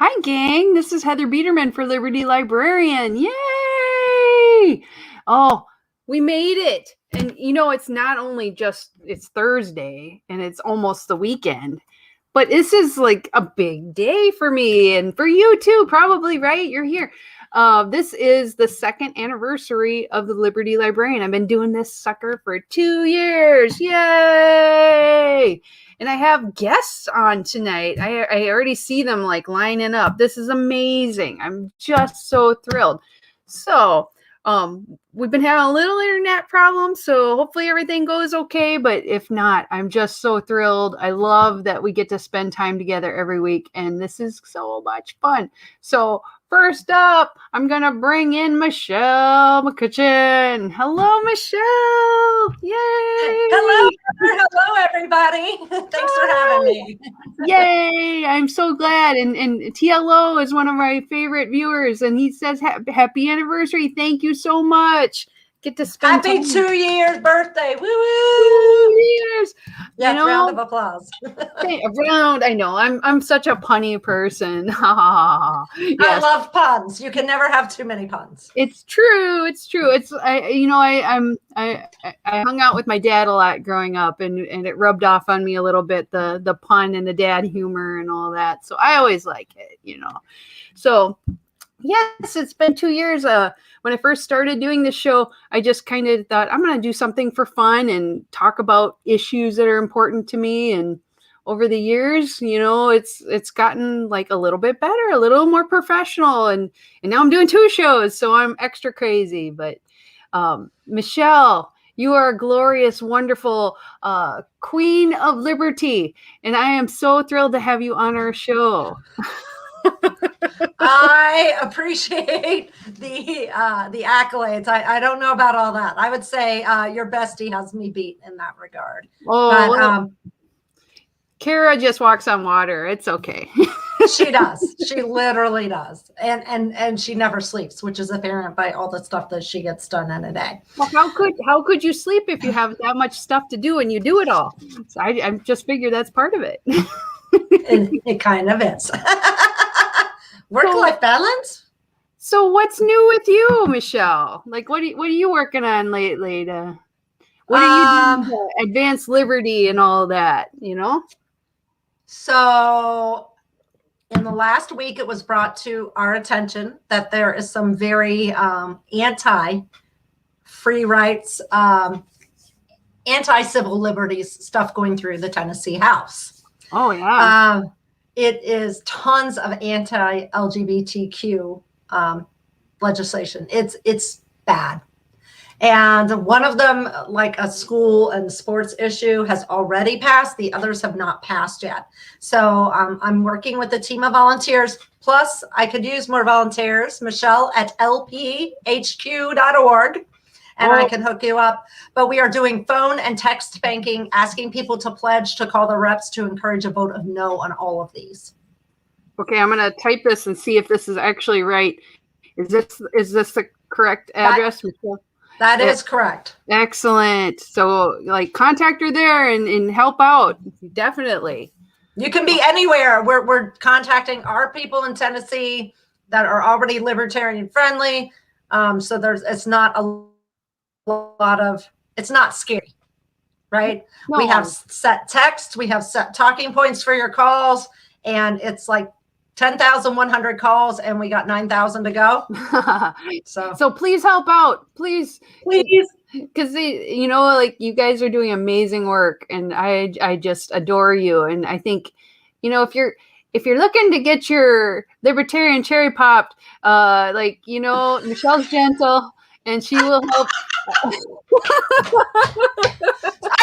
Hi, gang. This is Heather Biedermann for Liberty Librarian. Yay! Oh, we made it. And it's not only just it's Thursday and it's almost the weekend, but this is like a big day for me and for you too, probably, right? You're here. This is the second anniversary of the Liberty Librarian. I've been doing this sucker for 2 years. Yay! And I have guests on tonight. I already see them like lining up. This is amazing. I'm just so thrilled. So, we've been having a little internet problem, so hopefully everything goes okay. But if not, I'm just so thrilled. I love that we get to spend time together every week, and this is so much fun. So first up, I'm going to bring in Michelle McCutcheon. Hello, Michelle. Yay. Hello. Hello, everybody. Thanks for having me. Yay. I'm so glad. And TLO is one of my favorite viewers, and he says, happy anniversary. Thank you so much. Get to spend happy time. 2 years birthday. Woo 2 years. Yeah, round of applause. I know. I'm such a punny person. Yes. I love puns. You can never have too many puns. It's true. It's true. I hung out with my dad a lot growing up, and it rubbed off on me a little bit, the pun and the dad humor and all that. So I always like it, So yes, it's been 2 years. When I first started doing this show, I just kind of thought I'm going to do something for fun and talk about issues that are important to me. And over the years, it's gotten like a little bit better, a little more professional. And now I'm doing 2 shows, so I'm extra crazy. But Michelle, you are a glorious, wonderful Queen of Liberty. And I am so thrilled to have you on our show. I appreciate the accolades. I don't know about all that. I would say your bestie has me beat in that regard. Oh, Kara just walks on water. It's okay. She does. She literally does. And she never sleeps, which is apparent by all the stuff that she gets done in a day. Well, how could you sleep if you have that much stuff to do and you do it all? So I just figure that's part of it. It kind of is. Work-life balance. So what's new with you, Michelle? Like, what are you working on lately? What are you doing to advance liberty and all that? So, in the last week, it was brought to our attention that there is some very anti-free rights, anti-civil liberties stuff going through the Tennessee House. Oh yeah. It is tons of anti-LGBTQ legislation. It's bad. And one of them, like a school and sports issue, has already passed. The others have not passed yet. So I'm working with a team of volunteers. Plus, I could use more volunteers. Michelle at lphq.org. And I can hook you up. But we are doing phone and text banking, asking people to pledge to call the reps to encourage a vote of no on all of these. Okay, I'm going to type this and see if this is actually right. Is this the correct address? That is correct. Excellent. So, contact her there and help out. Definitely. You can be anywhere. We're contacting our people in Tennessee that are already libertarian friendly. So it's not it's not scary, right? No. We have set text, we have set talking points for your calls, and it's like 10,100 calls, and we got 9,000 to go. So please help out, please, because you guys are doing amazing work, and I just adore you. And I think, if you're looking to get your libertarian cherry popped, Michelle's gentle. And she will help. I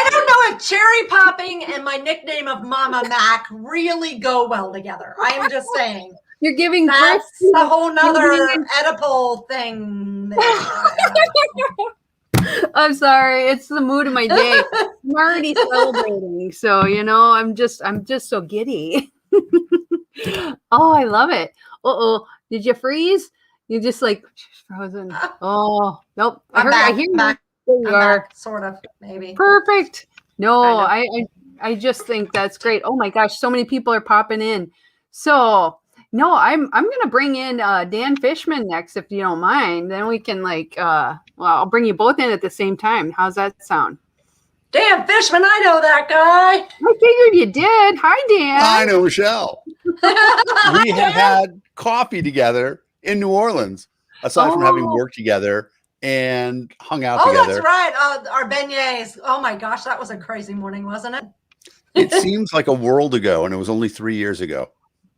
don't know if cherry popping and my nickname of Mama Mac really go well together. I am just saying. You're giving that's a whole nother Oedipal thing. I'm sorry. It's the mood of my day. I'm already celebrating. So, I'm just so giddy. Oh, I love it. Uh-oh. Did you freeze? You just frozen. Oh, nope. I hear you. There you are. Back, sort of, maybe. Perfect. No, I just think that's great. Oh my gosh, so many people are popping in. So No, I'm gonna bring in Dan Fishman next if you don't mind. Then we can I'll bring you both in at the same time. How's that sound? Dan Fishman, I know that guy. I figured you did. Hi, Dan. I know Michelle. We have had coffee together in New Orleans, aside from having worked together and hung out together. That's right. Our beignets. Oh my gosh, that was a crazy morning, wasn't it? It seems like a world ago, and it was only 3 years ago.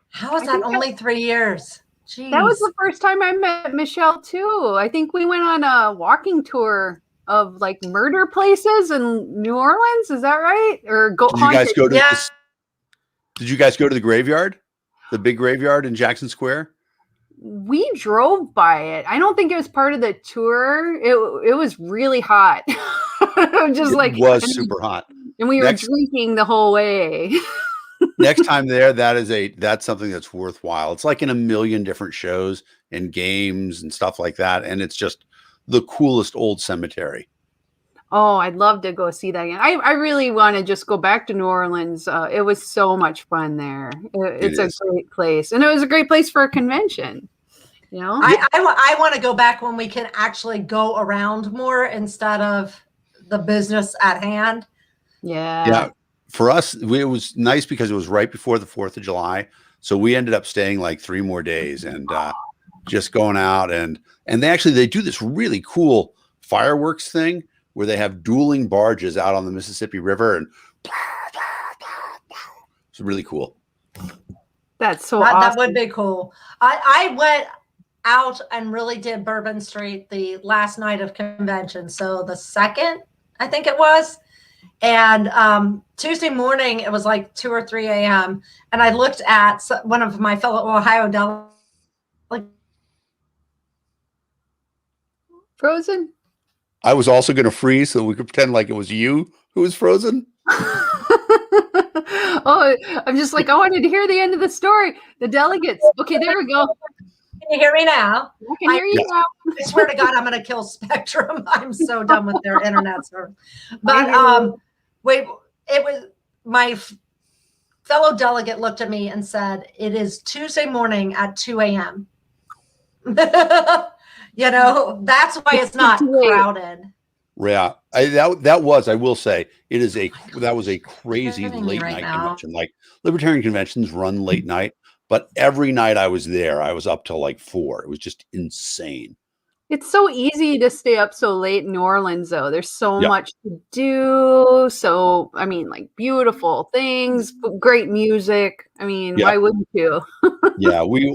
How is that only 3 years? Jeez. That was the first time I met Michelle too. I think we went on a walking tour of like murder places in New Orleans. Is that right? Or go? Did you guys go to? Did you guys go to the graveyard, the big graveyard in Jackson Square? We drove by it. I don't think it was part of the tour. It was really hot. It was super hot, and we were drinking the whole way. Next time there, that's something that's worthwhile. It's like in a million different shows and games and stuff like that, and it's just the coolest old cemetery. Oh, I'd love to go see that again. I really want to just go back to New Orleans. It was so much fun there. It's a great place, and it was a great place for a convention. You know, I want to go back when we can actually go around more instead of the business at hand. Yeah. For us, it was nice because it was right before the 4th of July. So we ended up staying like 3 more days and just going out. And they do this really cool fireworks thing where they have dueling barges out on the Mississippi River. And it's really cool. That's so awesome. That would be cool. I went out and really did Bourbon Street the last night of convention. So the 2nd, I think it was. And Tuesday morning, it was like 2 or 3 a.m. And I looked at one of my fellow Ohio delegates. Frozen? I was also going to freeze so we could pretend like it was you who was frozen. Oh, I'm just like, I wanted to hear the end of the story. The delegates. Okay, there we go. Can you hear me now? I can hear you now. I swear to God, I'm going to kill Spectrum. I'm so done with their internet service. But it was my fellow delegate looked at me and said, "It is Tuesday morning at 2 a.m." You know, that's why it's not crowded. Yeah, I will say that was a crazy late night convention. Like libertarian conventions run late night, but every night I was there, I was up till like 4. It was just insane. It's so easy to stay up so late in New Orleans, though. There's so much to do. So, I mean, like beautiful things, great music. I mean, why wouldn't you?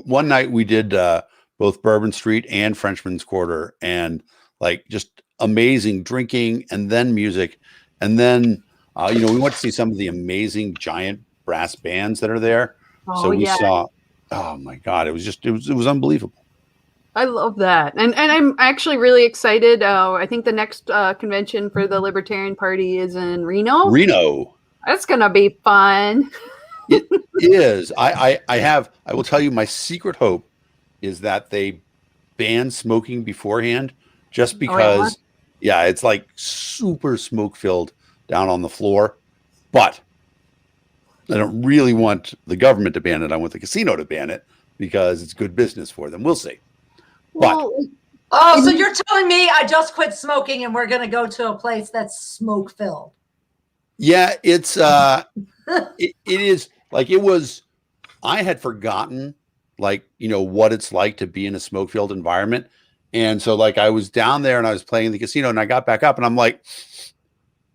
One night we did both Bourbon Street and Frenchman's Quarter, and like just amazing drinking and then music. And then, we went to see some of the amazing giant brass bands that are there. So we saw, oh my God, it was unbelievable. I love that. And I'm actually really excited. I think the next convention for the Libertarian Party is in Reno. That's going to be fun. It is. I will tell you, my secret hope is that they ban smoking beforehand just because, it's like super smoke filled down on the floor. But I don't really want the government to ban it. I want the casino to ban it because it's good business for them. We'll see. So you're telling me I just quit smoking and we're going to go to a place that's smoke filled? Yeah, it's it is like it was. I had forgotten what it's like to be in a smoke filled environment, and so like I was down there and I was playing in the casino and I got back up and I'm like,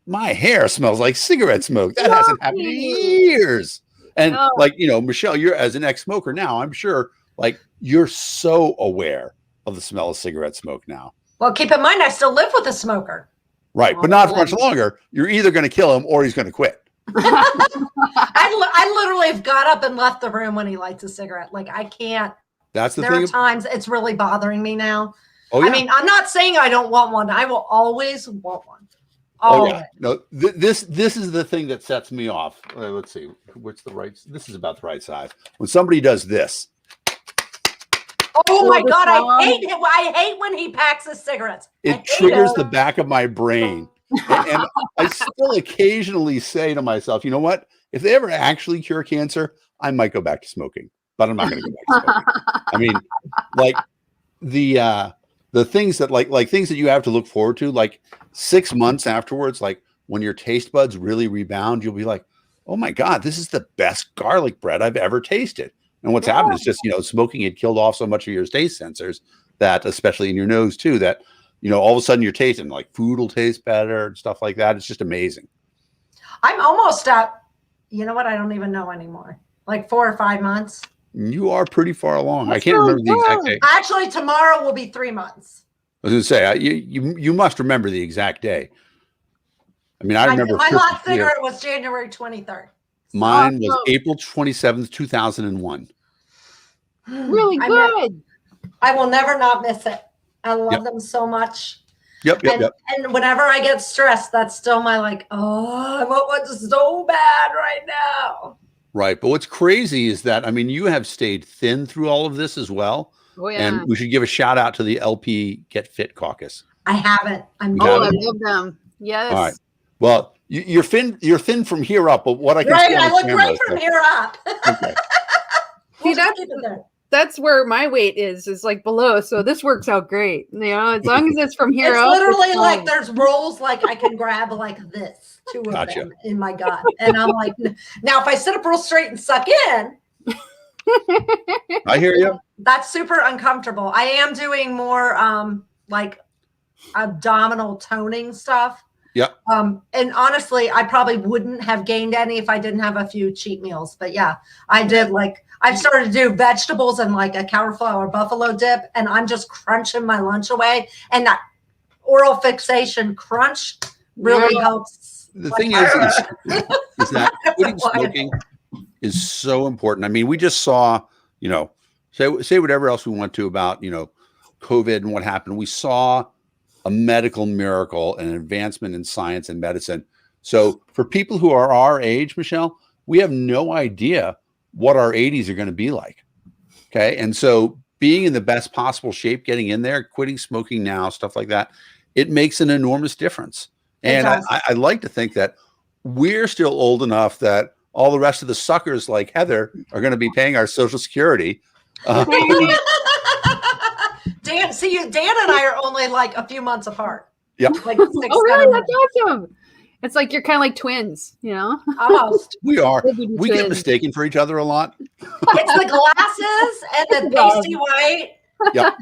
my hair smells like cigarette smoke. That hasn't happened in years. And Michelle, you're as an ex-smoker now, I'm sure you're so aware of the smell of cigarette smoke now. Well, keep in mind, I still live with a smoker. Right, but not for much longer. You're either going to kill him or he's going to quit. I literally have got up and left the room when he lights a cigarette. Like, I can't. That's the thing. There are times it's really bothering me now. Oh, yeah. I mean, I'm not saying I don't want one. I will always want one. Always. Oh, yeah. No, this is the thing that sets me off. Let's see. This is about the right size. When somebody does this. Oh my God, I hate it. I hate when he packs his cigarettes. It triggers the back of my brain. And I still occasionally say to myself, you know what? If they ever actually cure cancer, I might go back to smoking. but I'm not going to go back to smoking. I mean, like the things that like things that you have to look forward to, like 6 months afterwards, like when your taste buds really rebound, you'll be like, oh my God, this is the best garlic bread I've ever tasted. And what's happened is just, smoking had killed off so much of your taste sensors that, especially in your nose too, that, all of a sudden you're tasting like food will taste better and stuff like that. It's just amazing. I'm almost at, you know what? I don't even know anymore. Like 4 or 5 months. You are pretty far along. That's I can't remember the exact day. Actually, tomorrow will be 3 months. I was going to say, you must remember the exact day. I mean, I remember my last cigarette was January 23rd. Mine was April 27th, 2001. Really good. I will never not miss it. I love them so much. Yep. And whenever I get stressed, that's still my I want one so bad right now. Right. But what's crazy is that, I mean, you have stayed thin through all of this as well. Oh, yeah. And we should give a shout out to the LP Get Fit Caucus. I haven't. I love them. Yes. All right. Well, you're thin from here up, but what I can I look great from here up. Okay. See, that's where my weight is like below. So this works out great. As long as it's from here up. It's literally like there's rolls like I can grab like this, 2 of them in my gut. And I'm like, now if I sit up real straight and suck in. I hear you. That's super uncomfortable. I am doing more like abdominal toning stuff. Yeah. And honestly, I probably wouldn't have gained any if I didn't have a few cheat meals. But yeah, I did I've started to do vegetables and like a cauliflower buffalo dip, and I'm just crunching my lunch away. And that oral fixation crunch really helps. The thing is that quitting smoking is so important. I mean, we just saw, say whatever else we want to about, COVID and what happened. We saw a medical miracle and an advancement in science and medicine. So for people who are our age, Michelle, we have no idea what our 80s are going to be like. Okay. And so being in the best possible shape, getting in there, quitting smoking now, stuff like that, it makes an enormous difference. And I like to think that we're still old enough that all the rest of the suckers like Heather are going to be paying our Social Security. Dan and I are only like a few months apart. Yeah. Like 6, really? That's awesome. It's like you're kind of like twins, Almost. We are. We get mistaken for each other a lot. It's the glasses and the pasty white. Yep.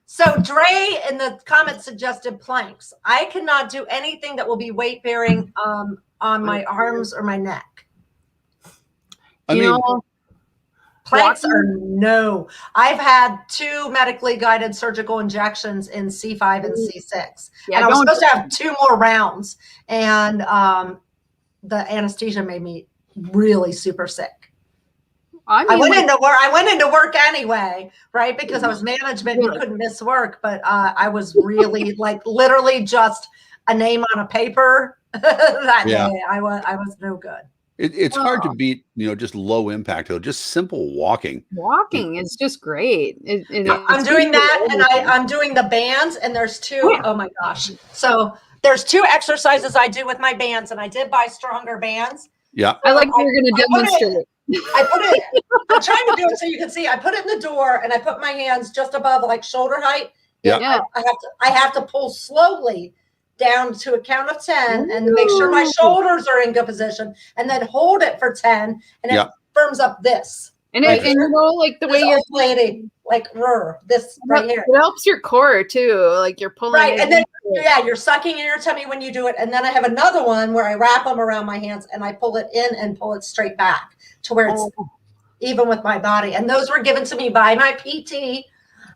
So Dre in the comments suggested planks. I cannot do anything that will be weight bearing on my arms or my neck. Planks are no. I've had 2 medically guided surgical injections in C5 and C6. Yeah, and I was supposed to have 2 more rounds. And the anesthesia made me really super sick. I went into work anyway, right? Because I was management and couldn't miss work. But I was really literally just a name on a paper that day. I was no good. It's hard to beat, just low impact, just simple walking. Walking is just great. I'm doing that, and I'm doing the bands, and there's 2. Oh my gosh! So there's 2 exercises I do with my bands, and I did buy stronger bands. Yeah, I like you're going to demonstrate. I put it. I'm trying to do it so you can see. I put it in the door, and I put my hands just above shoulder height. Yeah. I have to pull slowly down to a count of 10 and make sure my shoulders are in good position, and then hold it for 10, and it firms up this. And the way you're lady, this right here. It helps your core too. Like you're pulling. Right. And then, you're sucking in your tummy when you do it. And then I have another one where I wrap them around my hands and I pull it in and pull it straight back to where it's even with my body. And those were given to me by my PT.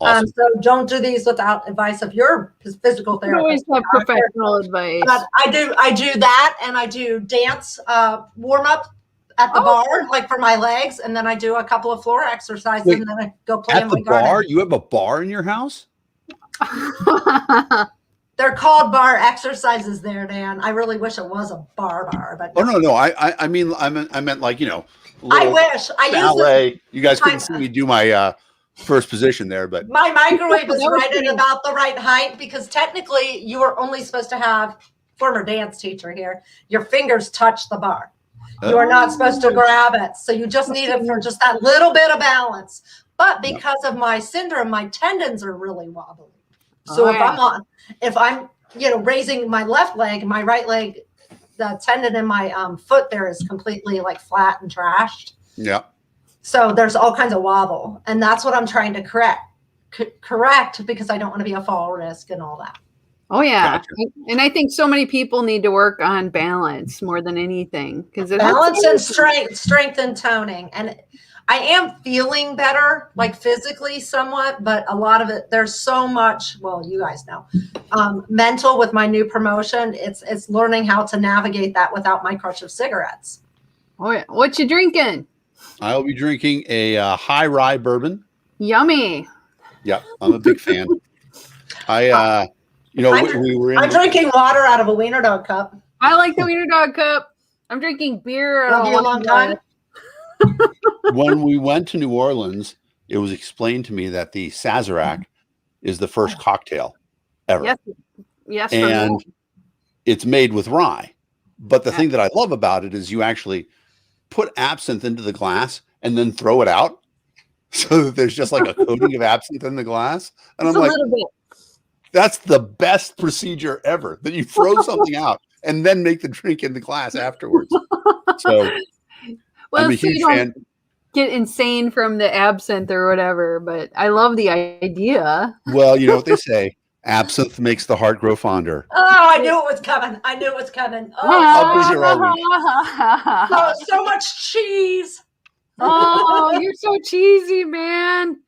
Awesome. So don't do these without advice of your physical therapist. You always have professional advice. But I do that, and I do dance warm up at the bar, for my legs, and then I do a couple of floor exercises, and then I go play in my garden. Bar? You have a bar in your house? They're called bar exercises there, Dan. I really wish it was a bar, but no. I meant like I wish I ballet. You guys couldn't see me do my first position there, but my microwave is right at about the right height, because technically you are only supposed to have, former dance teacher here, your fingers touch the bar. You are not supposed to grab it. So you just need it for just that little bit of balance. But because of my syndrome, my tendons are really wobbly. So if I'm raising my left leg, my right leg, the tendon in my foot there is completely like flat and trashed. Yeah. So there's all kinds of wobble. And that's what I'm trying to correct because I don't want to be a fall risk and all that. Oh yeah. Gotcha. And I think so many people need to work on balance more than anything, because balance and strength and toning. And I am feeling better, like physically somewhat, but a lot of it, there's so much, well, you guys know, mental with my new promotion. It's learning how to navigate that without my crutch of cigarettes. Oh yeah. What you drinking? I'll be drinking a high rye bourbon. Yummy. Yeah, I'm a big fan. I'm drinking water out of a wiener dog cup. I like the wiener dog cup. I'm drinking beer. It'll be a long time. When we went to New Orleans, it was explained to me that the Sazerac is the first cocktail ever. Yes. And it's made with rye. But the thing that I love about it is you actually put absinthe into the glass and then throw it out. So that there's just like a coating of absinthe in the glass. And I'm like, that's the best procedure ever, that you throw something out and then make the drink in the glass afterwards. So I'm a huge fan. Get insane from the absinthe or whatever, but I love the idea. Well, you know what they say, absinthe makes the heart grow fonder. Oh, I knew it was coming. Oh, so much cheese. Oh, you're so cheesy, man.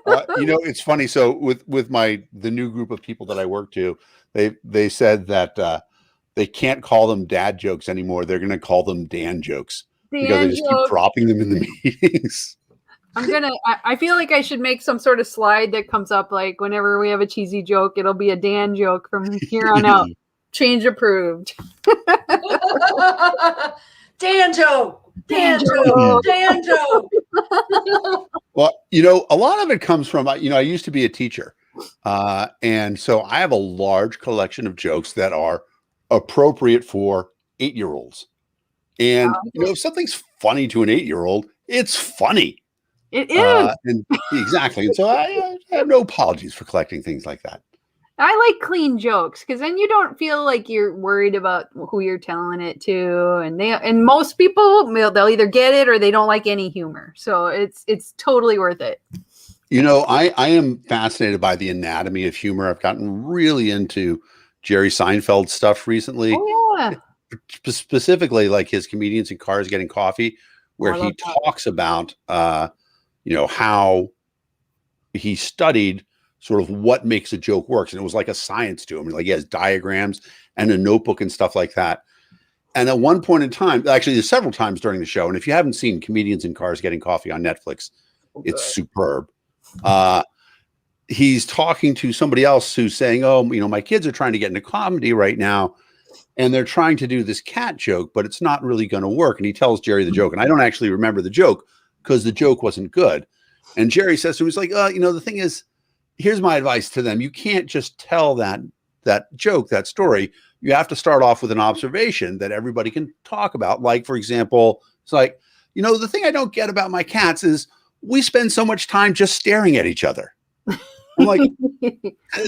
It's funny. So with the new group of people that I work to, they said that they can't call them dad jokes anymore. They're going to call them Dan jokes because they just keep dropping them in the meetings. I feel like I should make some sort of slide that comes up like whenever we have a cheesy joke, it'll be a Dan joke from here on out. Change approved. Dan joke. Dan joke. Well, a lot of it comes from, I used to be a teacher. And so I have a large collection of jokes that are appropriate for 8-year-olds. And, if something's funny to an 8-year-old, it's funny. It is. Exactly. And so I have no apologies for collecting things like that. I like clean jokes because then you don't feel like you're worried about who you're telling it to, and most people they'll either get it or they don't like any humor. So it's totally worth it. I am fascinated by the anatomy of humor. I've gotten really into Jerry Seinfeld stuff recently. Oh yeah. Specifically, like his Comedians in Cars Getting Coffee, where he talks about how he studied sort of what makes a joke works. And it was like a science to him. Like he has diagrams and a notebook and stuff like that. And at one point in time, actually there's several times during the show, and if you haven't seen Comedians in Cars Getting Coffee on Netflix, it's superb. He's talking to somebody else who's saying, my kids are trying to get into comedy right now, and they're trying to do this cat joke, but it's not really going to work. And he tells Jerry the joke. And I don't actually remember the joke because the joke wasn't good. And Jerry says to him, he's like, the thing is, here's my advice to them. You can't just tell that joke, that story. You have to start off with an observation that everybody can talk about. Like, for example, it's like, the thing I don't get about my cats is we spend so much time just staring at each other. I'm like,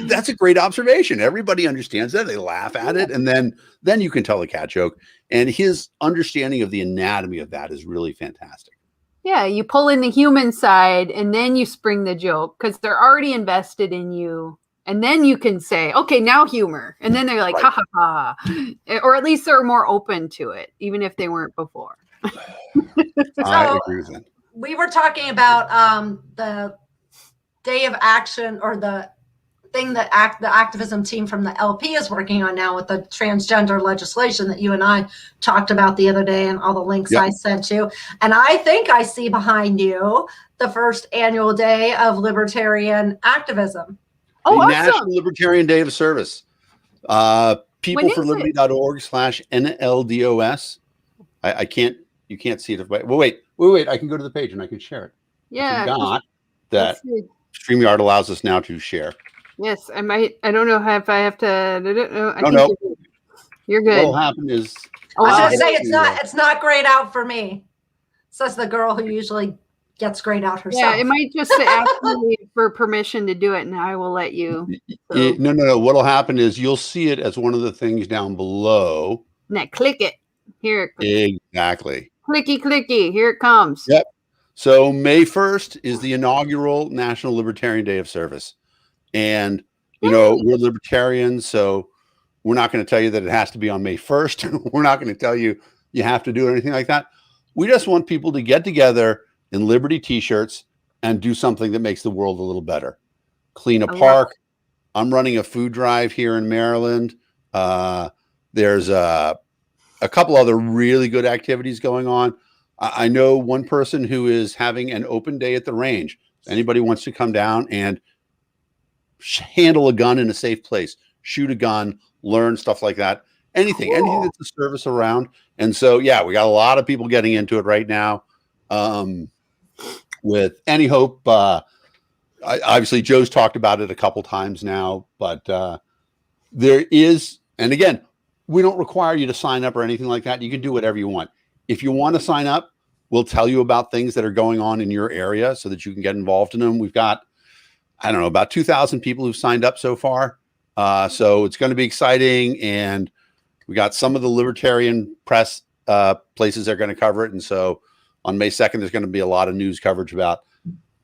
that's a great observation. Everybody understands that. They laugh at it. And then you can tell a cat joke. And his understanding of the anatomy of that is really fantastic. Yeah, you pull in the human side and then you spring the joke because they're already invested in you. And then you can say, okay, now humor. And then they're like, right. Ha ha ha. Or at least they're more open to it, even if they weren't before. I agree with that. We were talking about the day of action, or the thing that the activism team from the LP is working on now with the transgender legislation that you and I talked about the other day, and all the links I sent you. And I think I see behind you the first annual day of libertarian activism. Oh, awesome. National Libertarian Day of Service. peopleforliberty.org/NLDOS. You can't see it. Wait. I can go to the page and I can share it. Yeah. I forgot that StreamYard allows us now to share. Yes, I might. I don't know if I have to. No. You're good. What will happen is Oh, I was wow. gonna say it's not grayed out for me. Says the girl who usually gets grayed out herself. Yeah, it might just ask me for permission to do it, and I will let you. So. No. What'll happen is you'll see it as one of the things down below. Now click it. Here it Exactly. clicky. Here it comes. Yep. So May 1st is the inaugural National Libertarian Day of Service. And, we're libertarians, so we're not going to tell you that it has to be on May 1st. We're not going to tell you you have to do it or anything like that. We just want people to get together in Liberty t-shirts and do something that makes the world a little better. Clean a park. I'm running a food drive here in Maryland. There's a couple other really good activities going on. I know one person who is having an open day at the range. If anybody wants to come down and handle a gun in a safe place, shoot a gun, learn stuff like that. Anything that's a service around. And so, yeah, we got a lot of people getting into it right now. With any hope, obviously Joe's talked about it a couple times now, but there is, and again, we don't require you to sign up or anything like that. You can do whatever you want. If you want to sign up, we'll tell you about things that are going on in your area so that you can get involved in them. We've got, I don't know, about 2,000 people who've signed up so far. So it's going to be exciting. And we got some of the libertarian press places that are going to cover it. And so on May 2nd, there's going to be a lot of news coverage about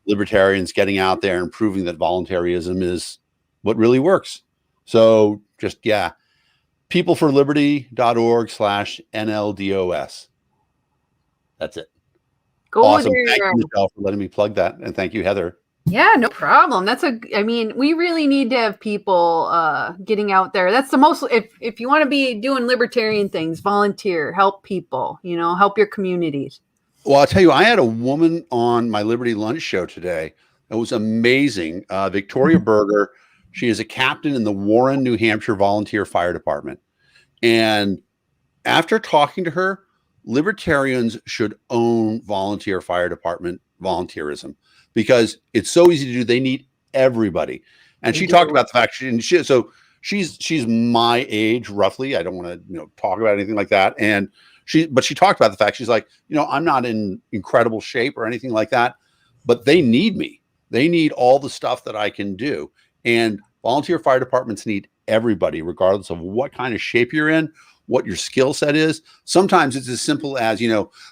libertarians getting out there and proving that voluntarism is what really works. So just, peopleforliberty.org/NLDOS. That's it. Go awesome. there. Thank you, Michelle, for letting me plug that. And thank you, Heather. Yeah, no problem. We really need to have people getting out there. That's the most, if you want to be doing libertarian things, volunteer, help people, help your communities. Well, I'll tell you, I had a woman on my Liberty Lunch show today. It was amazing. Victoria Berger. She is a captain in the Warren, New Hampshire Volunteer Fire Department. And after talking to her, libertarians should own volunteer fire department volunteerism because it's so easy to do. They need everybody. And she talked about the fact she's my age roughly. I don't want to, talk about anything like that. And she talked about the fact she's like, I'm not in incredible shape or anything like that, but they need me. They need all the stuff that I can do. And volunteer fire departments need everybody, regardless of what kind of shape you're in, what your skill set is. Sometimes it's as simple as,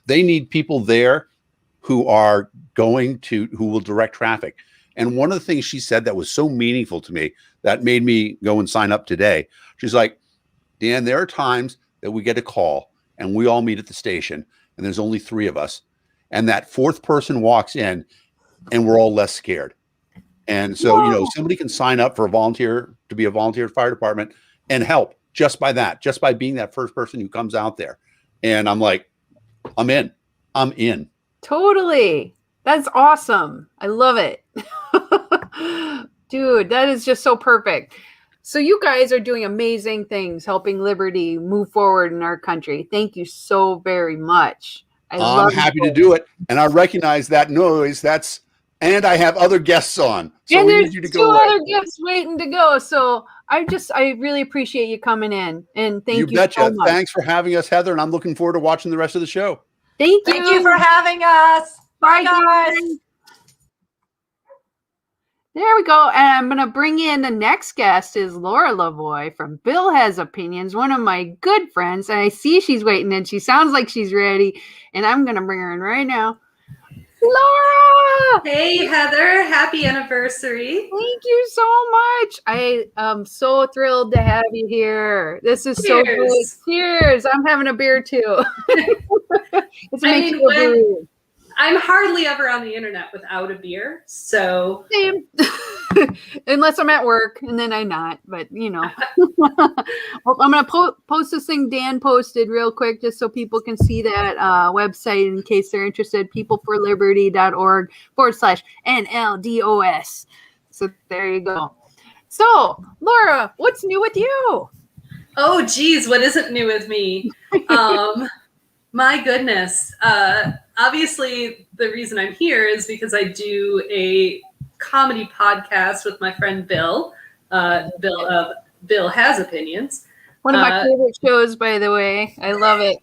they need people there who will direct traffic. And one of the things she said that was so meaningful to me that made me go and sign up today. She's like, Dan, there are times that we get a call and we all meet at the station and there's only 3 of us. And that 4th person walks in and we're all less scared. And so, somebody can sign up to be a volunteer fire department and help just by being that first person who comes out there. And I'm like, I'm in. Totally. That's awesome. I love it. Dude, that is just so perfect. So you guys are doing amazing things, helping liberty move forward in our country. Thank you so very much. I'm happy to do it. And I recognize that noise. And I have other guests on. So and we there's need you to 2 go other guests waiting to go. So I really appreciate you coming in. And thank you betcha. so much. Thanks for having us, Heather. And I'm looking forward to watching the rest of the show. Thank you. Thank you for having us. Bye, guys. There we go. And I'm going to bring in the next guest is Laura Lavoie from Bill Has Opinions, one of my good friends. And I see she's waiting and she sounds like she's ready. And I'm going to bring her in right now. Laura! Hey, Heather. Happy anniversary. Thank you so much. I am so thrilled to have you here. This is so good. Cheers. I'm having a beer too. I'm hardly ever on the internet without a beer. So same. Unless I'm at work and then I'm not, but I'm going to post this thing Dan posted real quick just so people can see that website in case they're interested, peopleforliberty.org/NLDOS. So there you go. So Laura, what's new with you? Oh, geez. What isn't new with me? My goodness. Obviously the reason I'm here is because I do a comedy podcast with my friend Bill, Bill Has Opinions. One of my favorite shows, by the way. I love it.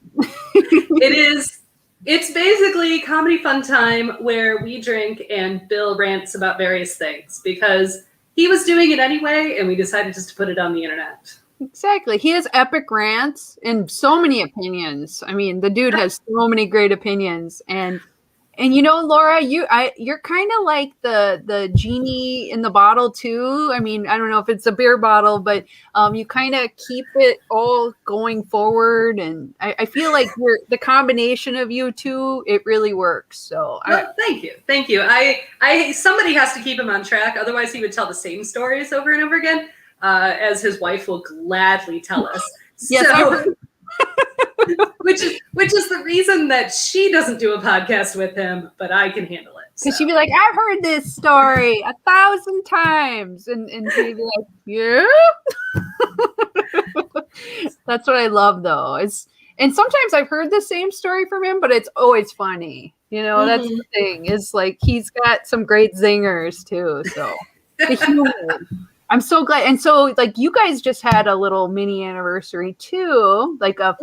It's basically comedy fun time where we drink and Bill rants about various things because he was doing it anyway, and we decided just to put it on the internet. Exactly. He has epic rants and so many opinions. I mean, the dude has so many great opinions. And you know, Laura, you're kind of like the genie in the bottle too. I mean, I don't know if it's a beer bottle, but you kind of keep it all going forward. And I feel like the combination of you two, it really works. So well, thank you. I somebody has to keep him on track, otherwise he would tell the same stories over and over again, as his wife will gladly tell us. Yes, so, which is the reason that she doesn't do a podcast with him, but I can handle it. Because she'd be like, I've heard this story 1,000 times. And she'd be like, yeah. That's what I love, though. And sometimes I've heard the same story from him, but it's always funny. You know, that's the thing. Is like he's got some great zingers, too. So the humor. I'm so glad. And so, like, you guys just had a little mini anniversary, too. Like a...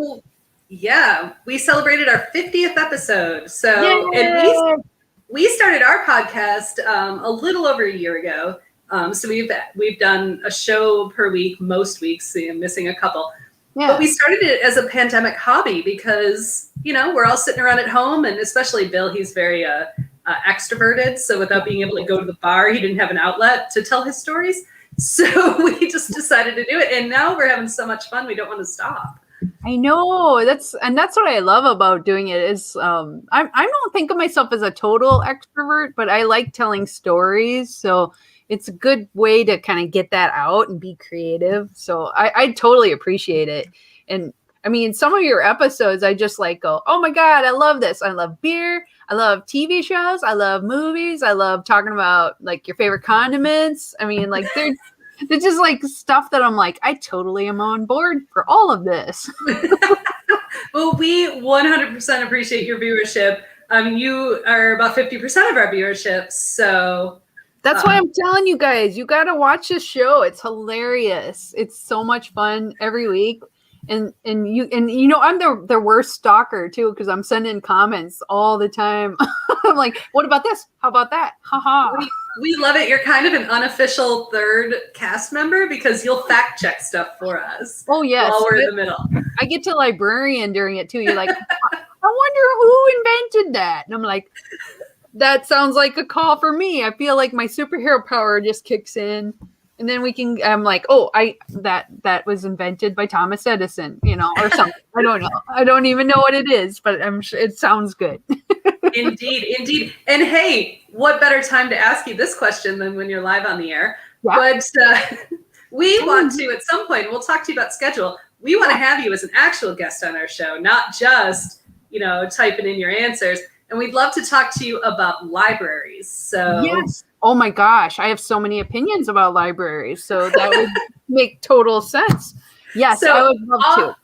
Yeah, we celebrated our 50th episode. So, and we started our podcast a little over a year ago. So we've done a show per week, most weeks, missing a couple. Yeah. But we started it as a pandemic hobby because, you know, we're all sitting around at home, and especially Bill, he's very extroverted. So without being able to go to the bar, he didn't have an outlet to tell his stories. So we just decided to do it. And now we're having so much fun, we don't want to stop. I know that's what I love about doing it is I don't think of myself as a total extrovert, but I like telling stories. So it's a good way to kind of get that out and be creative. So I totally appreciate it. And I mean, some of your episodes, I just like go, oh my God, I love this. I love beer. I love TV shows. I love movies. I love talking about like your favorite condiments. I mean, like they're just like stuff that I'm like, I totally am on board for all of this. Well, we 100% appreciate your viewership. You are about 50% of our viewership. So that's why I'm telling you guys, you got to watch this show. It's hilarious. It's so much fun every week. And you know, I'm the worst stalker too, because I'm sending comments all the time. I'm like, what about this? How about that? Haha. We love it. You're kind of an unofficial third cast member because you'll fact check stuff for us. Oh yes. While we're in the middle. I get to librarian during it too. You're like, I wonder who invented that. And I'm like, that sounds like a call for me. I feel like my superhero power just kicks in. And then I'm like, oh, that was invented by Thomas Edison, you know, or something. I don't know. I don't even know what it is, but I'm sure it sounds good. Indeed. And hey, what better time to ask you this question than when you're live on the air? Yeah. But we want to, at some point, we'll talk to you about schedule. We want to have you as an actual guest on our show, not just, you know, typing in your answers. And we'd love to talk to you about libraries. So yes. Oh my gosh, I have so many opinions about libraries, so that would make total sense. Yes, so I would love to.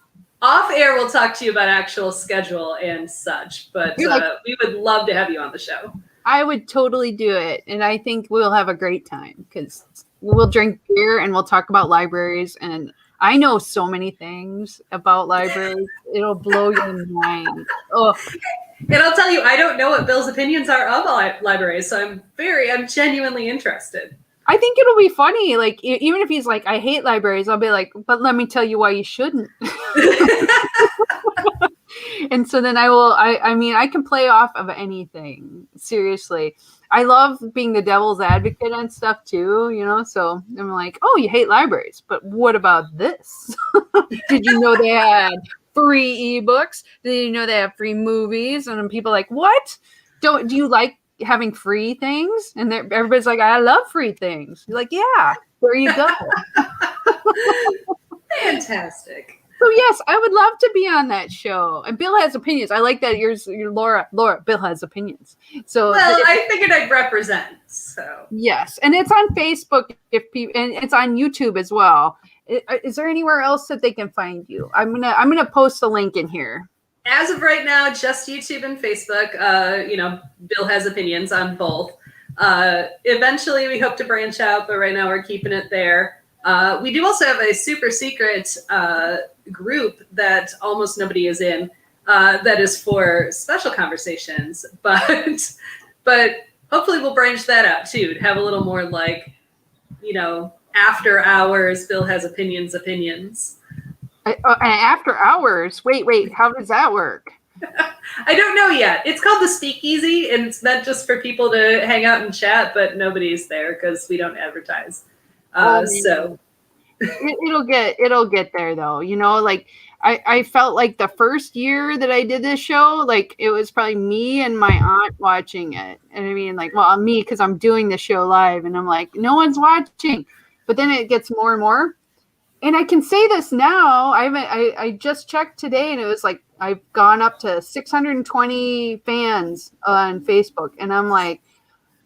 Off air, we'll talk to you about actual schedule and such, but we would love to have you on the show. I would totally do it, and I think we'll have a great time because we'll drink beer and we'll talk about libraries, and I know so many things about libraries. It'll blow your mind. Oh. And I'll tell you, I don't know what Bill's opinions are of libraries, so I'm genuinely interested. I think it'll be funny. Like, even if he's like, I hate libraries, I'll be like, but let me tell you why you shouldn't. And so then I mean, I can play off of anything. Seriously. I love being the devil's advocate on stuff too, you know? So I'm like, oh, you hate libraries, but what about this? Did you know they had free ebooks? Did you know they have free movies? And then people are like, what? Do you like having free things? And everybody's like, I love free things. You're like, yeah, there you go. Fantastic. So yes, I would love to be on that show. And Bill has opinions. I like that you're Laura, Bill has opinions. So well, I figured I'd represent. So yes. And it's on Facebook and it's on YouTube as well. Is there anywhere else that they can find you? I'm gonna post a link in here. As of right now, just YouTube and Facebook. You know, Bill has opinions on both. Eventually, we hope to branch out, but right now we're keeping it there. We do also have a super secret group that almost nobody is in, that is for special conversations, but hopefully we'll branch that out too, to have a little more like, after hours, Bill has opinions. After hours? Wait, how does that work? I don't know yet. It's called the Speakeasy, and it's meant just for people to hang out and chat, but nobody's there because we don't advertise. So it'll get there though. Like I felt like the first year that I did this show, like it was probably me and my aunt watching it. And I mean, like, well, me because I'm doing the show live, and I'm like, no one's watching. But then it gets more and more. And I can say this now. I just checked today, and it was like I've gone up to 620 fans on Facebook, and I'm like,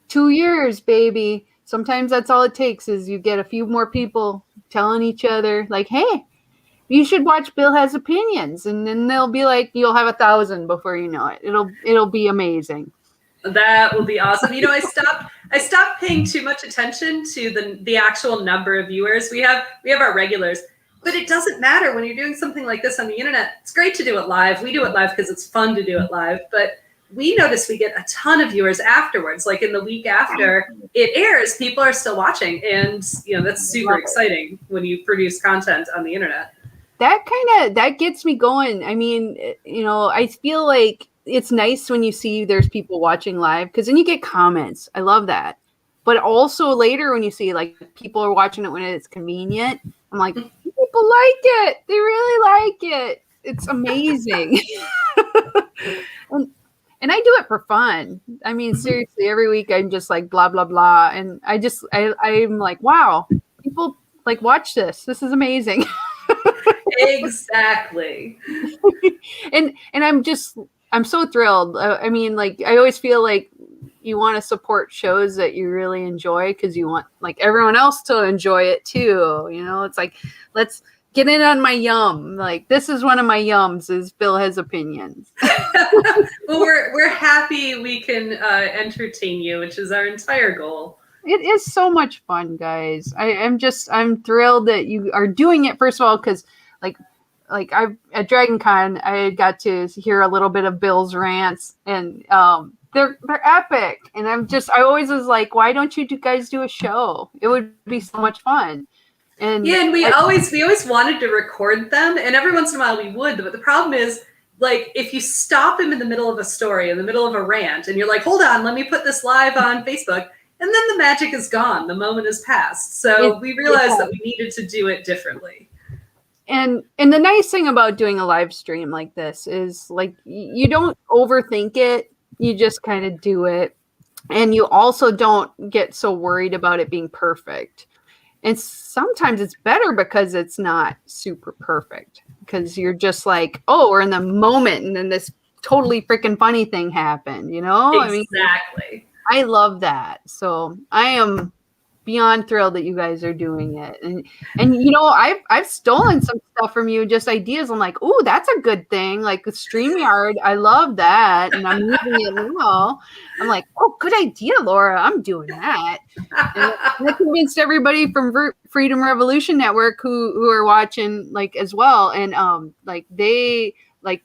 2 years, baby. Sometimes that's all it takes is you get a few more people telling each other, like, hey, you should watch Bill Has Opinions, and then they'll be like, you'll have 1,000 before you know it. It'll be amazing. That will be awesome. I stopped paying too much attention to the actual number of viewers. We have our regulars, but it doesn't matter when you're doing something like this on the internet. It's great to do it live. We do it live because it's fun to do it live, but we notice we get a ton of viewers afterwards. Like in the week after it airs, people are still watching, and that's super exciting when you produce content on the internet. That gets me going. I mean, I feel like it's nice when you see there's people watching live, because then you get comments. I love that. But also later when you see like people are watching it when it's convenient, I'm like, people like it. They really like it. It's amazing. And I do it for fun. I mean, seriously, every week I'm just like blah, blah, blah. And I'm like, wow, people like watch this. This is amazing. Exactly. And I'm so thrilled. I mean, like, I always feel like you want to support shows that you really enjoy because you want like everyone else to enjoy it too. It's like, let's get in on my yum. Like, this is one of my yums is Bill Has Opinions. Well, we're happy we can entertain you, which is our entire goal. It is so much fun, guys. I'm thrilled that you are doing it. First of all, because like at Dragon Con, I got to hear a little bit of Bill's rants, and they're epic. And I always was like, why don't you guys do a show? It would be so much fun. And we always wanted to record them, and every once in a while we would. But the problem is, like, if you stop him in the middle of a story, in the middle of a rant, and you're like, hold on, let me put this live on Facebook, and then the magic is gone. The moment has passed. So we realized that we needed to do it differently. And the nice thing about doing a live stream like this is like you don't overthink it. You just kind of do it. And you also don't get so worried about it being perfect. And sometimes it's better because it's not super perfect, because you're just like, oh, we're in the moment, and then this totally freaking funny thing happened, Exactly. I love that. So I am beyond thrilled that you guys are doing it. And I've stolen some stuff from you, just ideas. I'm like, ooh, that's a good thing. Like StreamYard, I love that. And I'm using it now. I'm like, oh, good idea, Laura. I'm doing that. And I convinced everybody from Freedom Revolution Network who are watching like as well. And they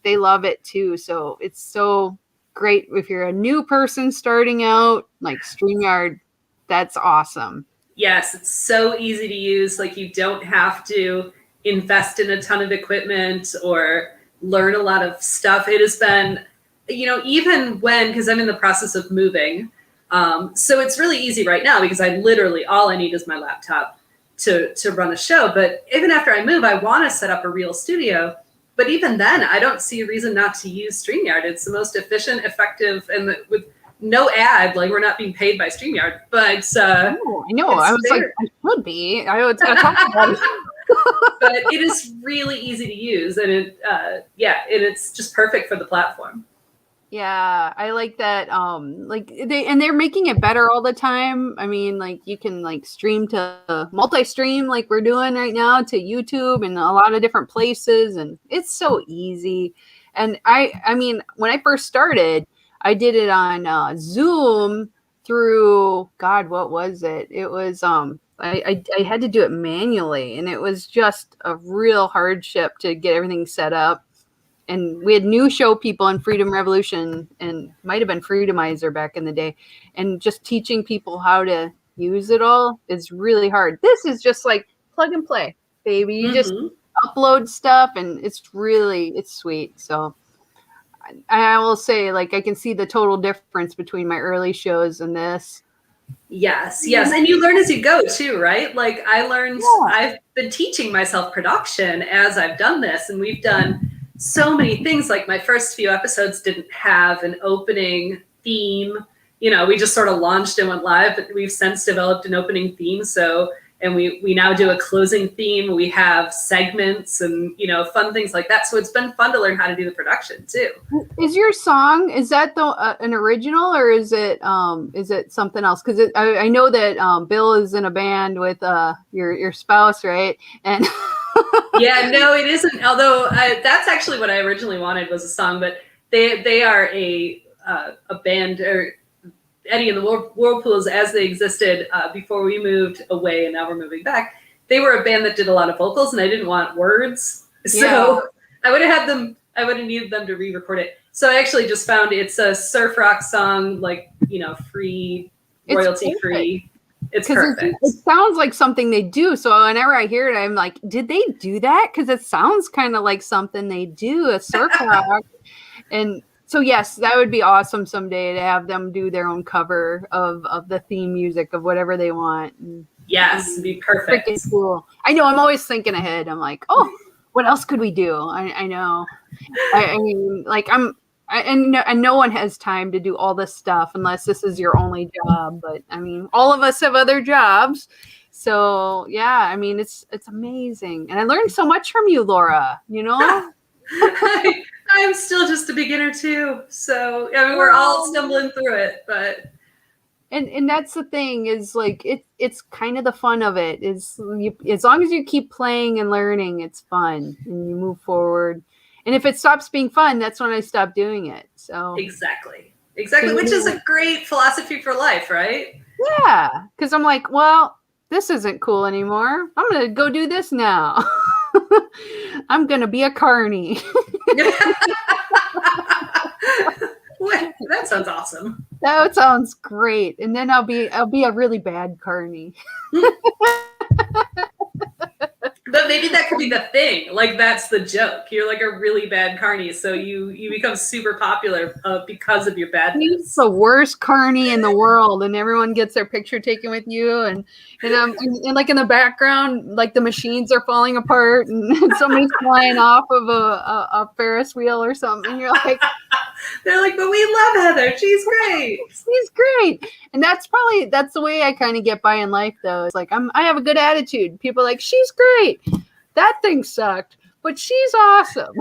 love it too. So it's so great if you're a new person starting out, like StreamYard, that's awesome. Yes, it's so easy to use. Like, you don't have to invest in a ton of equipment or learn a lot of stuff. It has been, even because I'm in the process of moving. So it's really easy right now because all I need is my laptop to run a show. But even after I move, I want to set up a real studio. But even then, I don't see a reason not to use StreamYard. It's the most efficient, effective, and with no ad, like we're not being paid by StreamYard, but I know. I was like, I should be. I was going to talk about it. But it is really easy to use, and it's just perfect for the platform. Yeah, I like that. They're making it better all the time. I mean, like you can like stream to multi-stream like we're doing right now to YouTube and a lot of different places, and it's so easy. And I mean, when I first started, I did it on Zoom through, God, what was it? It was I had to do it manually, and it was just a real hardship to get everything set up. And we had new show people in Freedom Revolution and might have been Freedomizer back in the day. And just teaching people how to use it all is really hard. This is just like plug and play, baby. You just upload stuff and it's sweet. So I will say, like, I can see the total difference between my early shows and this. Yes. And you learn as you go too, right? Like I've been teaching myself production as I've done this, and we've done so many things. Like my first few episodes didn't have an opening theme. We just sort of launched and went live, but we've since developed an opening theme. And we now do a closing theme. We have segments and, fun things like that. So it's been fun to learn how to do the production too. Is your song, is that an original, or is it something else? Because I know that Bill is in a band with your spouse, right? And yeah, no, it isn't. Although that's actually what I originally wanted was a song, but they are a band, or Eddie and the Whirlpools, as they existed before we moved away, and now we're moving back. They were a band that did a lot of vocals, and I didn't want words, so I would have needed them to re-record it. So I actually just found it's a surf rock song, like free, royalty free. It's perfect. It sounds like something they do. So whenever I hear it, I'm like, did they do that? Because it sounds kind of like something they do, a surf rock. And so, yes, that would be awesome someday to have them do their own cover of the theme music of whatever they want. Yes, it'd be perfect. Freaking cool. I know. I'm always thinking ahead. I'm like, oh, what else could we do? I know. I mean, like and no one has time to do all this stuff unless this is your only job. But I mean, all of us have other jobs. So yeah, I mean, it's amazing. And I learned so much from you, Laura, I'm still just a beginner too. So I mean, we're all stumbling through it, but. And that's the thing, is like, it's kind of the fun of it is as long as you keep playing and learning, it's fun and you move forward. And if it stops being fun, that's when I stop doing it. So exactly, which is a great philosophy for life, right? Yeah, because I'm like, well, this isn't cool anymore. I'm gonna go do this now. I'm gonna be a carny. That sounds awesome. That sounds great. And then I'll be a really bad carny. But maybe that could be the thing. Like, that's the joke. You're like a really bad carny, so you become super popular because of your badness. He's the worst carny in the world, and everyone gets their picture taken with you, and like in the background, like the machines are falling apart, and somebody's flying off of a Ferris wheel or something. And you're like, they're like, but we love Heather. She's great. She's great. And that's the way I kind of get by in life, though. It's like I have a good attitude. People are like, she's great. That thing sucked, but she's awesome.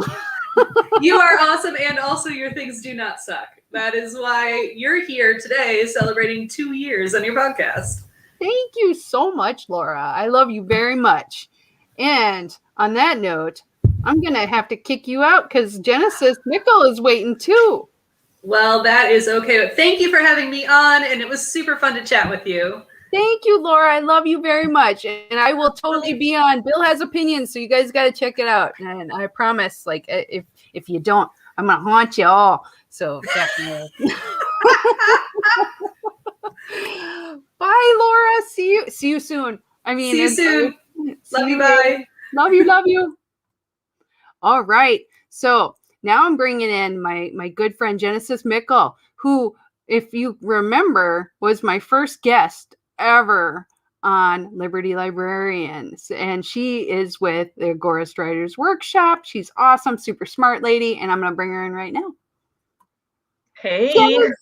You are awesome, and also your things do not suck. That is why you're here today celebrating 2 years on your podcast. Thank you so much, Laura. I love you very much. And on that note, I'm going to have to kick you out because Genesis Mickle is waiting too. Well, that is okay. Thank you for having me on, and it was super fun to chat with you. Thank you, Laura. I love you very much. And I will totally be on. Bill Has Opinions, so you guys got to check it out. And I promise, like, if you don't, I'm going to haunt you all. So definitely. Bye, Laura. See you soon. See you soon. Love you. Bye. Love you. All right. So now I'm bringing in my good friend, Genesis Mickle, who, if you remember, was my first guest ever on Liberty Librarian. And she is with the Agorist Writers Workshop. She's awesome, super smart lady. And I'm going to bring her in right now. Hey. Genesis,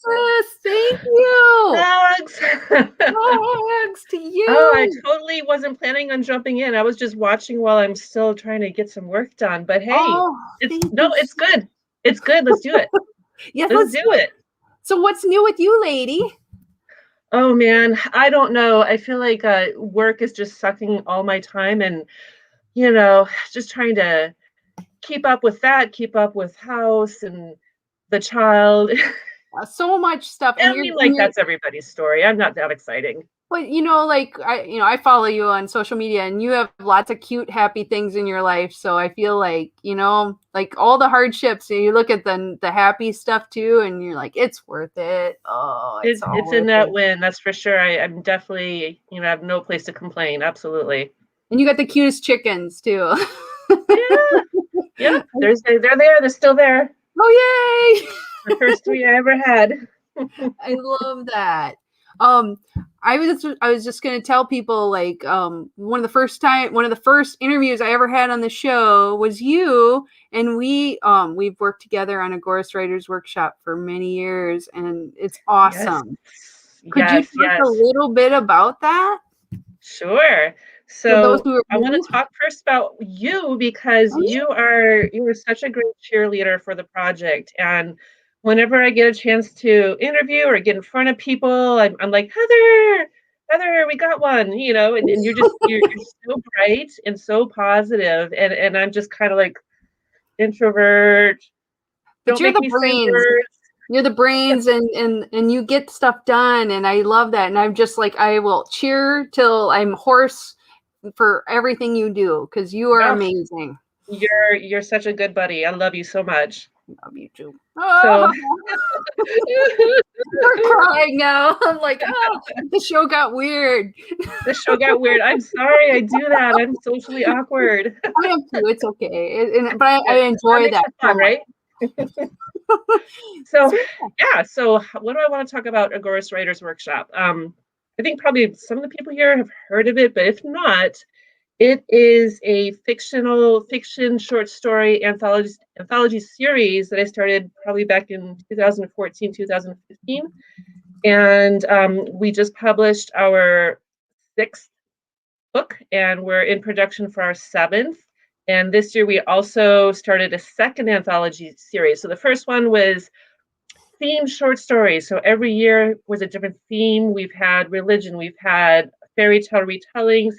thank you. Hugs. Hugs to you. Oh, I totally wasn't planning on jumping in. I was just watching while I'm still trying to get some work done. But hey, it's good. It's good. Let's do it. Yes, let's do it. So what's new with you, lady? Oh, man, I don't know. I feel like work is just sucking all my time and, just trying to keep up with that, keep up with house and the child. So much stuff. And I mean, that's everybody's story. I'm not that exciting. But like I follow you on social media, and you have lots of cute, happy things in your life. So I feel like like all the hardships, and you look at the happy stuff too, and you're like, it's worth it. Oh, it's all It's in worth that it. win, that's for sure. I'm definitely, I have no place to complain. Absolutely. And you got the cutest chickens too. Yeah. Yeah. They're there. They're still there. Oh yay! The first 3 I ever had. I love that. I was just gonna tell people, like, one of the first interviews I ever had on the show was you, and we've worked together on a Agorist Writers Workshop for many years, and it's awesome. Could you Yes. talk a little bit about that Sure. for those So who are I want new? to talk first about you because Oh, you were such a great cheerleader for the project. And whenever I get a chance to interview or get in front of people, I'm like, Heather, we got one, and you're so bright and so positive. And I'm just kind of like introvert. but Don't you're make the me say brains. words. You're the brains, and you get stuff done, and I love that. And I'm just like, I will cheer till I'm hoarse for everything you do, because you are Oh, amazing. you're such a good buddy. I love you so much. Love you too. So We're crying now. I'm like, oh, the show got weird. the show got weird. I'm sorry I do that. I'm socially awkward. I am too. It's okay. But I That enjoy makes that it so fun, much. right? So So, yeah, so what do I want to talk about Agorist Writers Workshop? I think probably some of the people here have heard of it, but if not, it is a fiction short story anthology series that I started probably back in 2014, 2015. And we just published our 6th book, and we're in production for our 7th. And this year we also started a 2nd anthology series. So the first one was themed short stories. So every year was a different theme. We've had religion, we've had fairy tale retellings,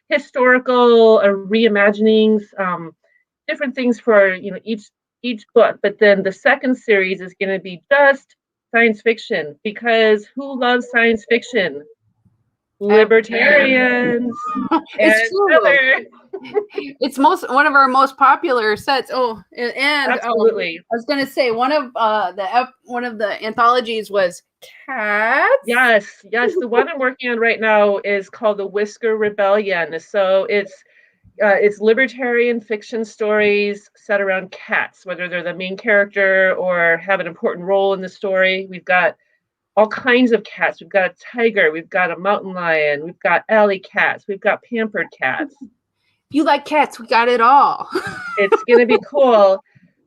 historical reimaginings, different things for each book. But then the 2nd series is going to be just science fiction, because who loves science fiction? Libertarians. it's And true. Heather. It's one of our most popular sets. Oh, and Absolutely. I was gonna say one of the anthologies was cats. Yes. The one I'm working on right now is called The Whisker Rebellion. So it's libertarian fiction stories set around cats, whether they're the main character or have an important role in the story. We've got all kinds of cats. We've got a tiger, we've got a mountain lion, we've got alley cats, we've got pampered cats. If you like cats, we got it all. It's going to be cool.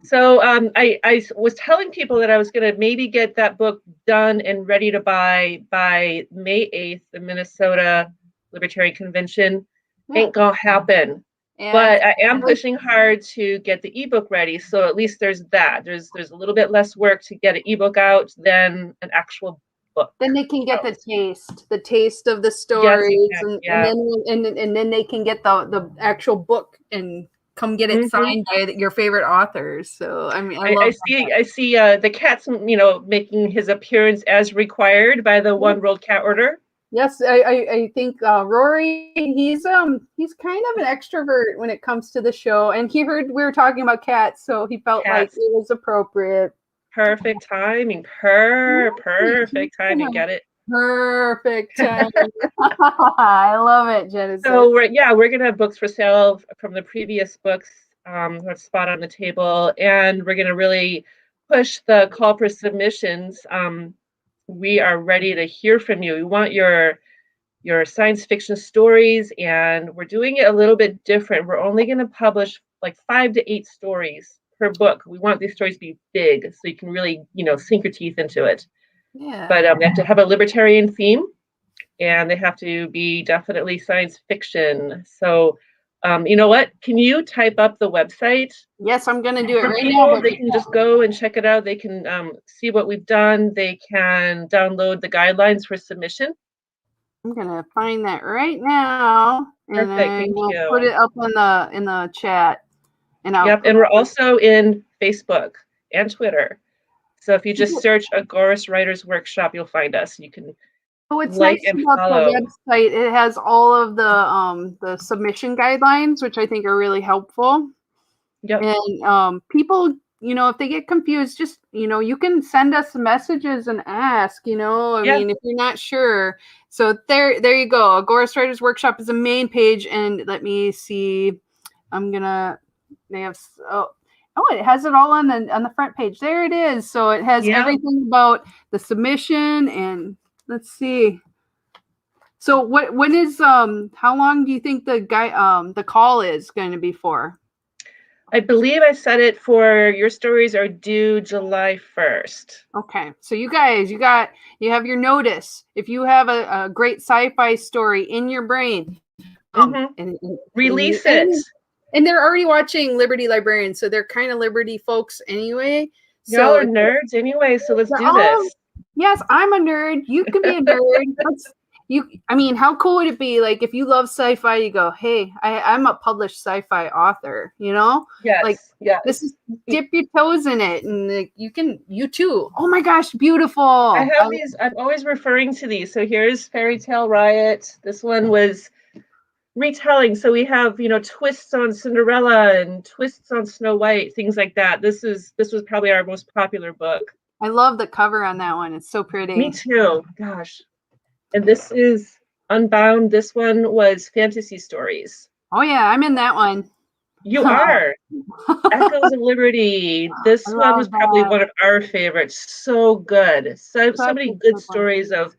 So I was telling people that I was going to maybe get that book done and ready to buy by May 8th, the Minnesota Libertarian Convention. Ain't gonna happen. But I am pushing hard to get the ebook ready. So at least there's that. There's a little bit less work to get an ebook out than an actual book. Then they can get the taste of the stories, and then they can get the actual book and come get it signed by your favorite authors. So I mean, I see the cat's making his appearance as required by the One World Cat Order. Yes, I think Rory, he's kind of an extrovert when it comes to the show, and he heard we were talking about cats, so he felt like it was appropriate. Perfect timing. Perfect timing. Get it? Perfect timing. I love it, Genesis. So we're gonna have books for sale from the previous books. Spot on the table, and we're gonna really push the call for submissions. We are ready to hear from you. We want your science fiction stories, and we're doing it a little bit different. We're only going to publish like 5 to 8 stories per book. We want these stories to be big, so you can really, sink your teeth into it. Yeah. But they have to have a libertarian theme, and they have to be definitely science fiction. So, you know what? Can you type up the website? Yes, I'm going to do it right now. They can just go and check it out. They can see what we've done. They can download the guidelines for submission. I'm going to find that right now. Perfect. Thank you. Put it up in the chat. And and we're also in Facebook and Twitter. So if you just search Agorist Writers Workshop, you'll find us. You can Oh, it's like nice and about follow. the website. It has all of the submission guidelines, which I think are really helpful. Yep. And people, if they get confused, just you can send us messages and ask. I Yeah. mean, if you're not sure. So there you go. Agorist Writers Workshop is a main page, and let me see. They have. Oh, it has it all on the front page. There it is. So it has everything about the submission, and let's see. So when is how long do you think the call is going to be for? I believe I said it for your stories are due July 1st. Okay. So you guys, you have your notice. If you have a great sci-fi story in your brain, and release it. And they're already watching Liberty Librarian, so they're kind of Liberty folks anyway. Y'all So are nerds anyway, so let's do this. Yes, I'm a nerd. You can be a nerd. I mean, how cool would it be? Like, if you love sci-fi, you go, "Hey, I'm a published sci-fi author." Yes, like yes. this is dip your toes in it, and you too. Oh my gosh, beautiful! I have these. I'm always referring to these. So here's Fairy Tale Riot. This one was retelling. So we have twists on Cinderella and twists on Snow White, things like that. This was probably our most popular book. I love the cover on that one. It's so pretty. Me too. Gosh. And this is Unbound. This one was Fantasy Stories. Oh yeah, I'm in that one. You are. Echoes of Liberty. This one was probably one of our favorites. So good. So many good stories of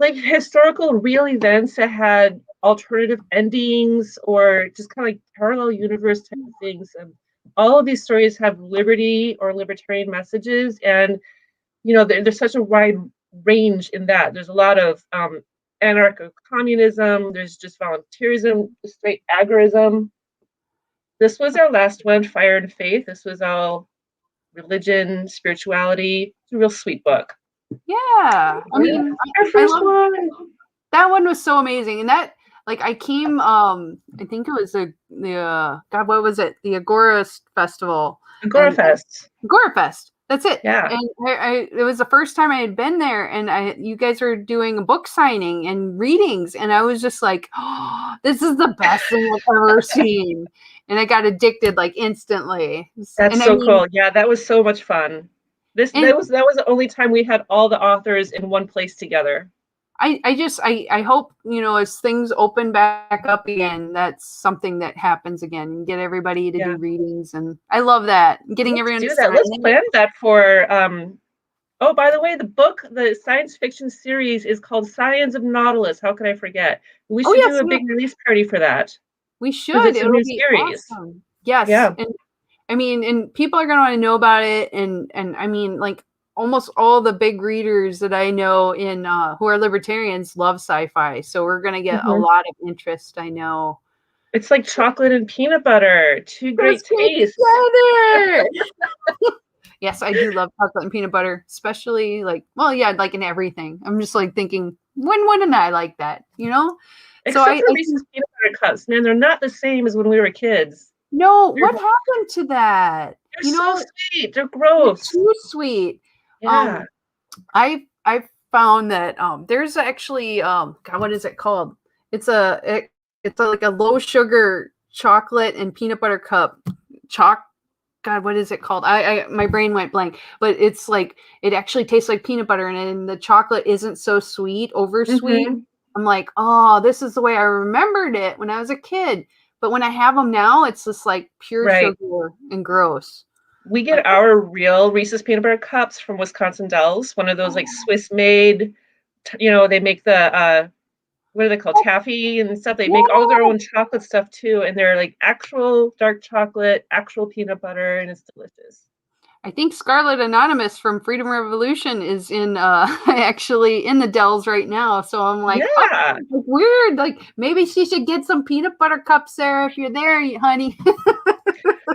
like historical real events that had alternative endings or just kind of like parallel universe type of things. And all of these stories have liberty or libertarian messages. And, there's such a wide range in that. There's a lot of anarcho-communism. There's just volunteerism, straight agorism. This was our last one, Fire and Faith. This was all religion, spirituality. It's a real sweet book. Yeah. I mean, our first one. That one was so amazing. And that, like, I came, I think it was God, what was it? The Agorist Festival. Agora Fest. Agora Fest. That's it. Yeah. And it was the first time I had been there, and you guys were doing a book signing and readings, and I was just like, oh, this is the best thing I've ever seen. And I got addicted like instantly. That's so cool. Yeah, that was so much fun. That was the only time we had all the authors in one place together. I hope, as things open back up again, that's something that happens again, and get everybody to do readings. And I love that. Getting everyone to do that. Let's plan that for, oh, by the way, the science fiction series is called Scions of Nautilus. How could I forget? We should do a big release party for that. We should. It'll be series. Awesome. Yes. Yeah. And I mean, and people are going to want to know about it. And I mean, like, almost all the big readers that I know who are libertarians love sci-fi. So we're going to get a lot of interest, I know. It's like chocolate and peanut butter. Two great tastes. Yes, I do love chocolate and peanut butter, especially like in everything. I'm just like thinking, when wouldn't I like that, Except for Reese's peanut butter cups. Man, they're not the same as when we were kids. No, what happened to that? They're so sweet. They're gross. They're too sweet. Yeah. I've found that there's actually God, what is it called? It's like a low sugar chocolate and peanut butter cup. God, what is it called? My brain went blank. But it's like it actually tastes like peanut butter, and the chocolate isn't so sweet, over sweet. I'm like, oh, this is the way I remembered it when I was a kid. But when I have them now, it's just like pure sugar and gross. We get our real Reese's peanut butter cups from Wisconsin Dells, one of those like Swiss made, they make the, what are they called? Taffy and stuff. They make all their own chocolate stuff too. And they're like actual dark chocolate, actual peanut butter, and it's delicious. I think Scarlet Anonymous from Freedom Revolution is actually in the Dells right now. So I'm like, oh, weird. Like maybe she should get some peanut butter cups there if you're there, honey.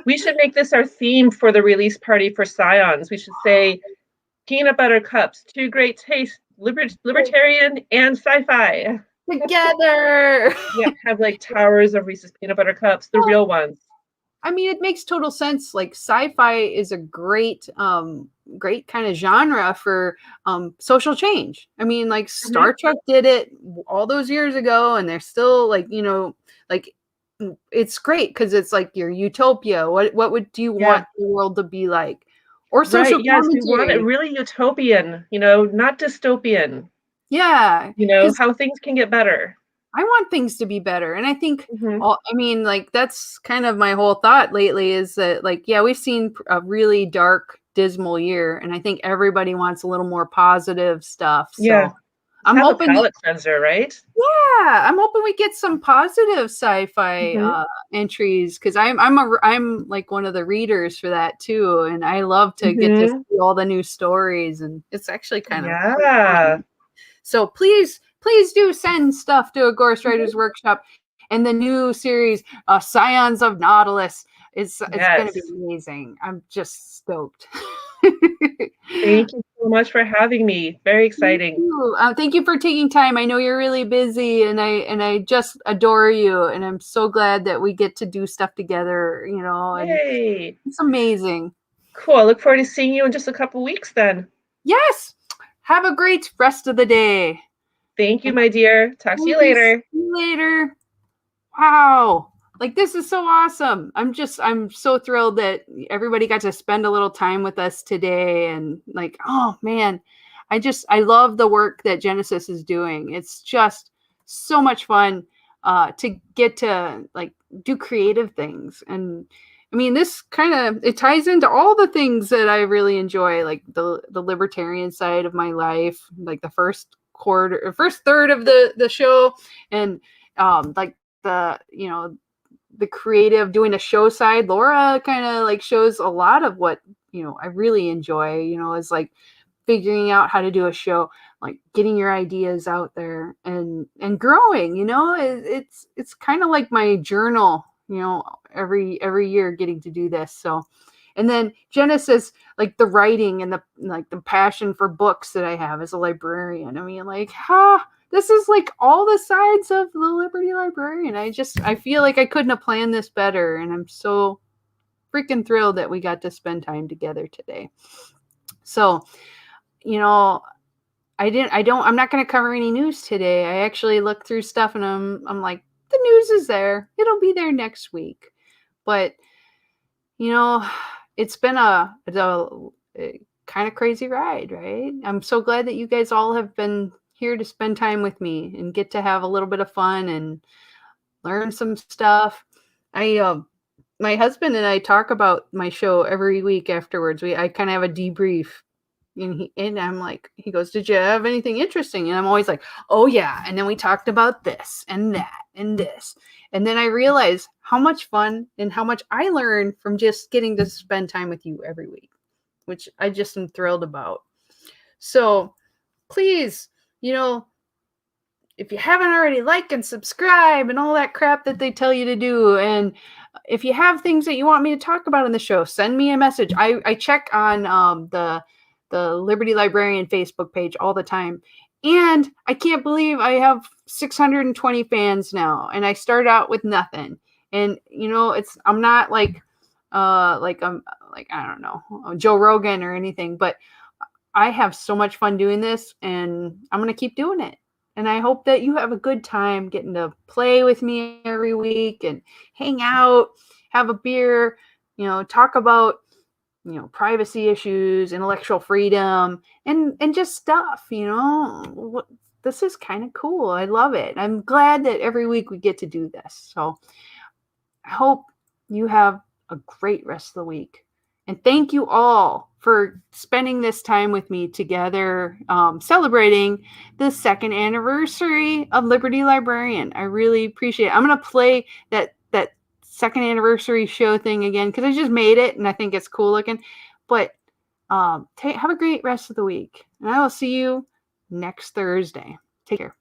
We should make this our theme for the release party for Scions. We should say peanut butter cups, two great tastes, libertarian and sci-fi. Together. Yeah, have like towers of Reese's peanut butter cups, the real ones. I mean, it makes total sense. Like sci-fi is a great great kind of genre for social change. I mean, like Star Trek did it all those years ago, and they're still like, like it's great because it's like your utopia. What do you want the world to be like? Or social Right. Yes, we want it commentary. really utopian, not dystopian. Yeah, How things can get better. I want things to be better. And I think, Mhm. I mean, like, that's kind of my whole thought lately is that, like, yeah, we've seen a really dark, dismal year. And I think everybody wants a little more positive stuff. Yeah. So I'm Have a hoping, palate cleanser, right? yeah, I'm hoping we get some positive sci-fi Mhm. entries because I'm like one of the readers for that too. And I love to get to Mhm. see all the new stories. And it's actually kind of Yeah. fun. So please do send stuff to a Ghostwriters Workshop. And the new series, Scions of Nautilus, it's going to be Yes. amazing. I'm just stoked. Thank you so much for having me. Very exciting. Thank you for taking time. I know you're really busy, and I just adore you. And I'm so glad that we get to do stuff together. And Yay. it's amazing. Cool. I look forward to seeing you in just a couple weeks then. Yes. Have a great rest of the day. Thank you, my dear. Talk to you See later. you later. Wow. Like this is so awesome. I'm so thrilled that everybody got to spend a little time with us today. And like, oh man, I love the work that Genesis is doing. It's just so much fun to get to like do creative things. And I mean, this kind of, it ties into all the things that I really enjoy, like the libertarian side of my life, like the first third of the show, and like the creative doing a show side. Laura kind of like shows a lot of what I really enjoy, is like figuring out how to do a show, like getting your ideas out there and growing. It's kind of like my journal, every year getting to do this. So, and then Genesis, like the writing and the passion for books that I have as a librarian. I mean, like, this is like all the sides of the Liberty Librarian. I feel like I couldn't have planned this better. And I'm so freaking thrilled that we got to spend time together today. So, I'm not going to cover any news today. I actually looked through stuff and I'm like, the news is there. It'll be there next week. But, it's been a kind of crazy ride, right? I'm so glad that you guys all have been here to spend time with me and get to have a little bit of fun and learn some stuff. My husband and I talk about my show every week afterwards. I kind of have a debrief, and I'm like, he goes, "Did you have anything interesting?" And I'm always like, "Oh yeah." And then we talked about this and that and this. And then I realize how much fun and how much I learn from just getting to spend time with you every week, which I just am thrilled about. So please, if you haven't already, like and subscribe and all that crap that they tell you to do. And if you have things that you want me to talk about in the show, send me a message. I check on the Liberty Librarian Facebook page all the time. And I can't believe I have 620 fans now. And I started out with nothing. And I'm not like I'm like, I don't know, Joe Rogan or anything, but I have so much fun doing this and I'm going to keep doing it. And I hope that you have a good time getting to play with me every week and hang out, have a beer, talk about, privacy issues, intellectual freedom, and just stuff, This is kind of cool. I love it. I'm glad that every week we get to do this. So I hope you have a great rest of the week. And thank you all for spending this time with me together, celebrating the 2nd anniversary of Liberty Librarian. I really appreciate it. I'm going to play that 2nd anniversary show thing again because I just made it and I think it's cool looking. But have a great rest of the week. And I will see you next Thursday. Take care.